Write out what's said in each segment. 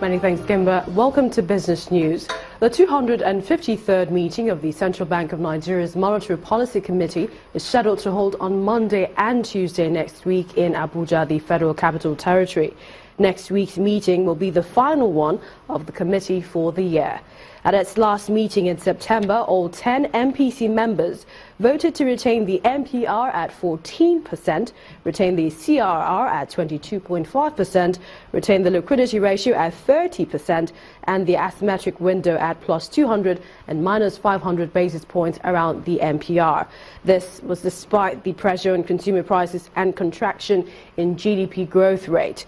Many thanks, Gimba. Welcome to Business News. The 253rd meeting of the Central Bank of Nigeria's Monetary Policy Committee is scheduled to hold on Monday and Tuesday next week in Abuja, the Federal Capital Territory. Next week's meeting will be the final one of the committee for the year. At its last meeting in September, all 10 MPC members voted to retain the MPR at 14%, retain the CRR at 22.5%, retain the liquidity ratio at 30%, and the asymmetric window at plus 200 and minus 500 basis points around the MPR. This was despite the pressure on consumer prices and contraction in GDP growth rate.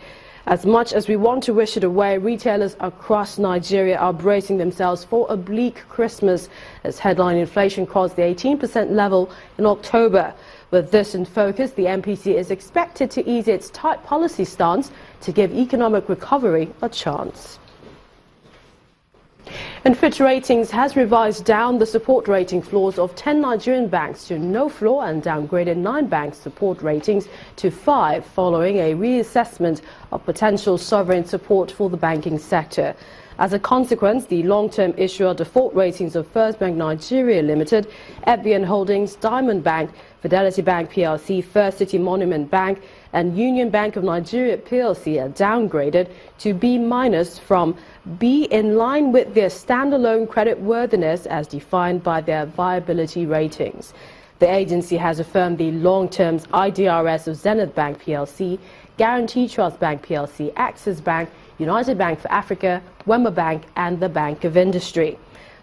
As much as we want to wish it away, retailers across Nigeria are bracing themselves for a bleak Christmas as headline inflation crossed the 18% level in October. With this in focus, the MPC is expected to ease its tight policy stance to give economic recovery a chance. And Fitch Ratings has revised down the support rating floors of 10 Nigerian banks to no floor and downgraded 9 banks' support ratings to 5 following a reassessment of potential sovereign support for the banking sector. As a consequence, the long-term issuer default ratings of First Bank Nigeria Limited, FBN Holdings, Diamond Bank, Fidelity Bank PLC, First City Monument Bank and Union Bank of Nigeria PLC are downgraded to B- from B in line with their standalone credit worthiness as defined by their viability ratings. The agency has affirmed the long-term IDRS of Zenith Bank PLC, Guarantee Trust Bank PLC, Axis Bank, United Bank for Africa, Wema Bank and the Bank of Industry.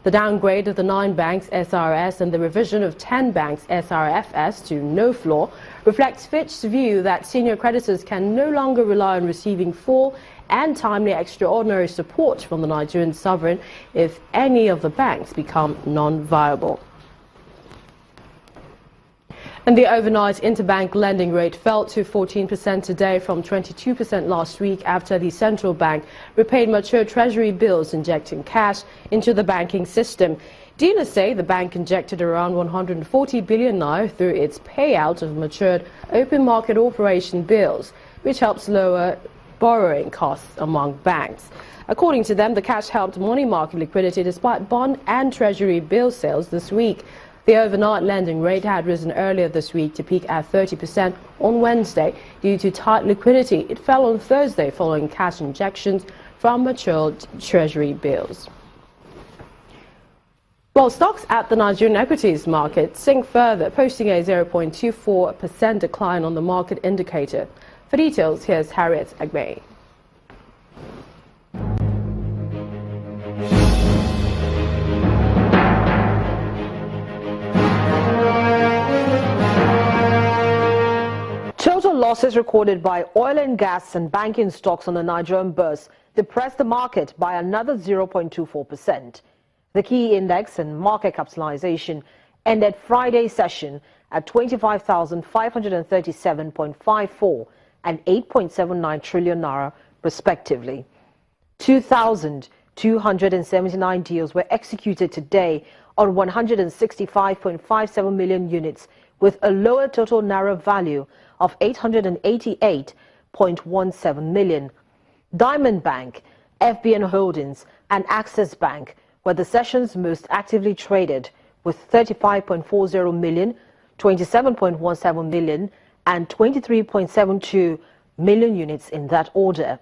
The downgrade of the 9 banks SRS and the revision of 10 banks SRFS to no floor reflects Fitch's view that senior creditors can no longer rely on receiving full and timely extraordinary support from the Nigerian sovereign if any of the banks become non-viable. And the overnight interbank lending rate fell to 14% today from 22% last week after the central bank repaid mature treasury bills, injecting cash into the banking system. Dealers say the bank injected around 140 billion naira through its payout of matured open market operation bills, which helps lower borrowing costs among banks. According to them, the cash helped money market liquidity despite bond and treasury bill sales this week. The overnight lending rate had risen earlier this week to peak at 30% on Wednesday due to tight liquidity. It fell on Thursday following cash injections from matured treasury bills. While stocks at the Nigerian equities market sink further, posting a 0.24% decline on the market indicator. For details, here's Harriet Agbe. Total losses recorded by oil and gas and banking stocks on the Nigerian bourse depressed the market by another 0.24%. The key index and market capitalization ended Friday's session at 25,537.54 and 8.79 trillion naira respectively. 2,279 deals were executed today on 165.57 million units with a lower total naira value of 888.17 million. Diamond Bank, FBN Holdings and Axis Bank were the session's most actively traded with 35.40 million, 27.17 million and 23.72 million units in that order.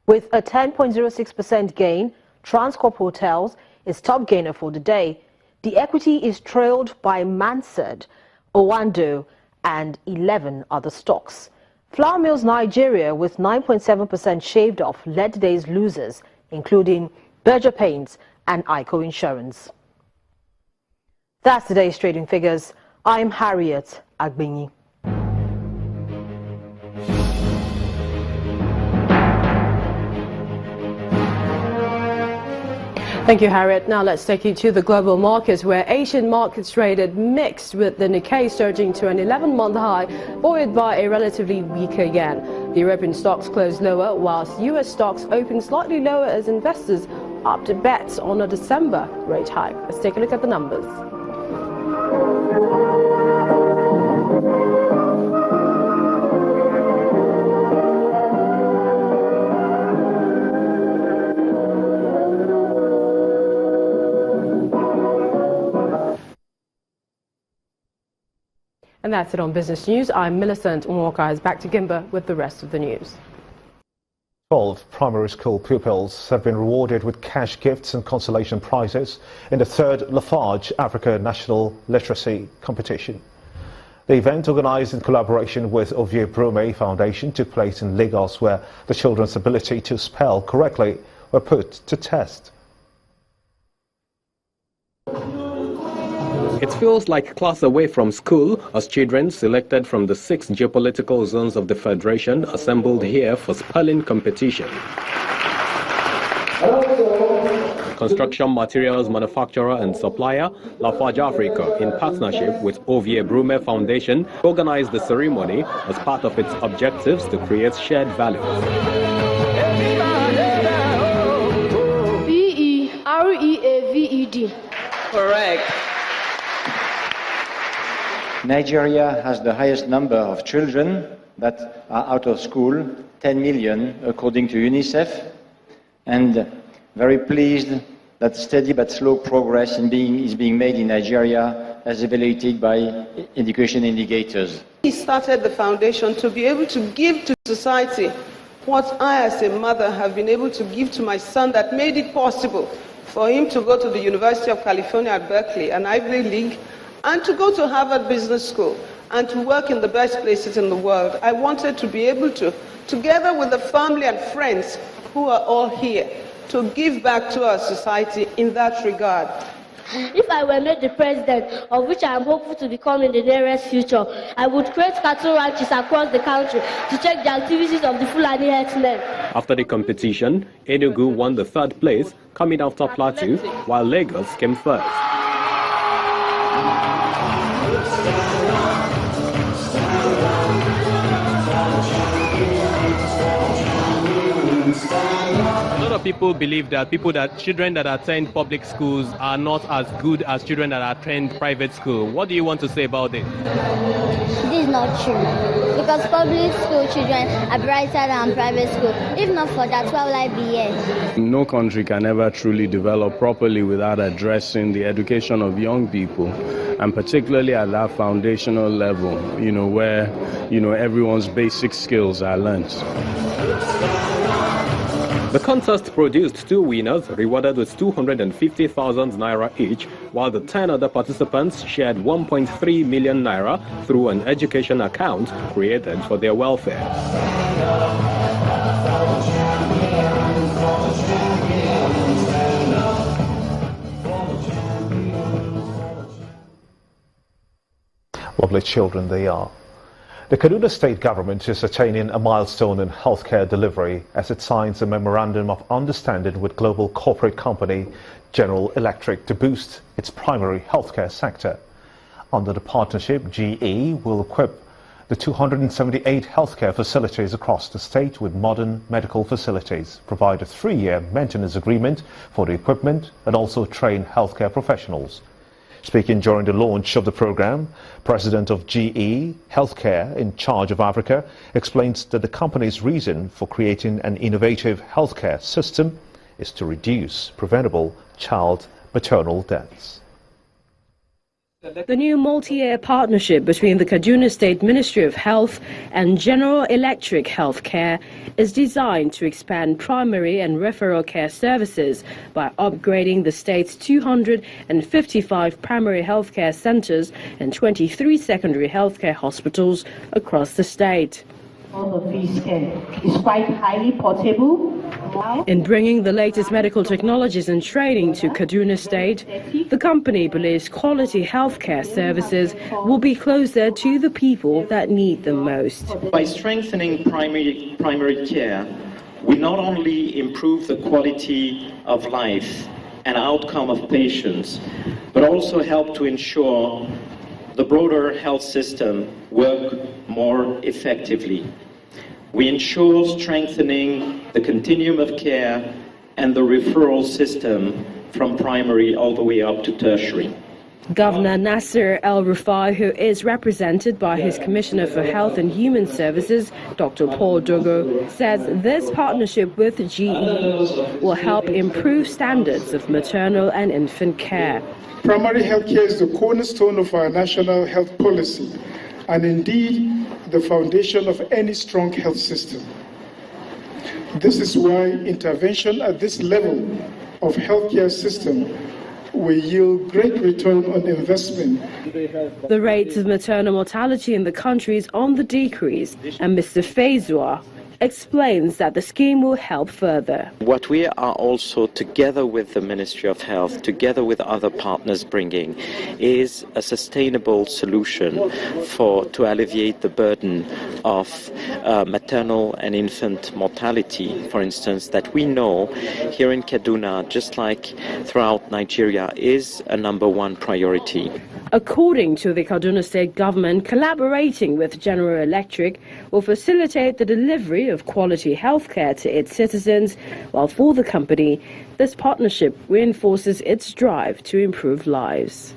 With a 10.06% gain, Transcorp Hotels is top gainer for the day. The equity is trailed by Mansard, Owando and 11 other stocks. Flour Mills Nigeria with 9.7% shaved off led today's losers, including Berger Paints and ICO Insurance. That's today's trading figures. I'm Harriet Agbenyi. Thank you, Harriet. Now let's take you to the global markets, where Asian markets traded mixed, with the Nikkei surging to an 11-month high, buoyed by a relatively weaker yen. The European stocks closed lower, whilst US stocks opened slightly lower as investors upped bets on a December rate hike. Let's take a look at the numbers. And that's it on Business News. I'm Millicent Nwaka. Is back to Gimba with the rest of the news. 12 primary school pupils have been rewarded with cash gifts and consolation prizes in the 3rd Lafarge Africa National Literacy Competition. The event, organised in collaboration with Ovie Brume Foundation, took place in Lagos, where the children's ability to spell correctly were put to test. It feels like class away from school as children selected from the 6 geopolitical zones of the Federation assembled here for spelling competition. Construction materials manufacturer and supplier Lafarge Africa, in partnership with Ovie Brume Foundation, organized the ceremony as part of its objectives to create shared values. Bereaved. Correct. Nigeria has the highest number of children that are out of school, 10 million according to UNICEF, and very pleased that steady but slow progress is being made in Nigeria as evaluated by education indicators. He started the foundation to be able to give to society what I as a mother have been able to give to my son, that made it possible for him to go to the University of California at Berkeley, an Ivy League, and to go to Harvard Business School and to work in the best places in the world. I wanted to be able to, together with the family and friends who are all here, to give back to our society in that regard. If I were made the president, of which I am hopeful to become in the nearest future, I would create cattle ranches across the country to check the activities of the Fulani herdsmen. After the competition, Enugu won the 3rd place, coming after Plateau, while Lagos came first. People believe that children that attend public schools are not as good as children that attend private school. What do you want to say about this? This is not true, because public school children are brighter than private school. If not for that, why will I be here? No country can ever truly develop properly without addressing the education of young people, and particularly at that foundational level, where, everyone's basic skills are learned. The contest produced 2 winners, rewarded with 250,000 naira each, while the 10 other participants shared 1.3 million naira through an education account created for their welfare. Lovely children they are. The Kaduna State government is attaining a milestone in healthcare delivery as it signs a memorandum of understanding with global corporate company General Electric to boost its primary healthcare sector. Under the partnership, GE will equip the 278 healthcare facilities across the state with modern medical facilities, provide a 3-year maintenance agreement for the equipment, and also train healthcare professionals. Speaking during the launch of the program, President of GE Healthcare in charge of Africa explains that the company's reason for creating an innovative healthcare system is to reduce preventable child maternal deaths. The new multi-year partnership between the Kaduna State Ministry of Health and General Electric Healthcare is designed to expand primary and referral care services by upgrading the state's 255 primary healthcare centers and 23 secondary healthcare hospitals across the state. Of this is quite highly portable. In bringing the latest medical technologies and training to Kaduna State, the company believes quality healthcare services will be closer to the people that need them most. By strengthening primary care, we not only improve the quality of life and outcome of patients, but also help to ensure the broader health system work more effectively. We ensure strengthening the continuum of care and the referral system from primary all the way up to tertiary. Governor Nasser El-Rufai, who is represented by his Commissioner for Health and Human Services, Dr. Paul Dogo, says this partnership with GE will help improve standards of maternal and infant care. Primary health care is the cornerstone of our national health policy, and indeed the foundation of any strong health system. This is why intervention at this level of healthcare system will yield great return on investment. The rates of maternal mortality in the country is on the decrease, and Mr. Fezua explains that the scheme will help further. What we are also, together with the Ministry of Health, together with other partners bringing, is a sustainable solution to alleviate the burden of maternal and infant mortality, for instance, that we know here in Kaduna, just like throughout Nigeria, is a #1 priority. According to the Kaduna State government, collaborating with General Electric will facilitate the delivery of quality healthcare to its citizens, while for the company, this partnership reinforces its drive to improve lives.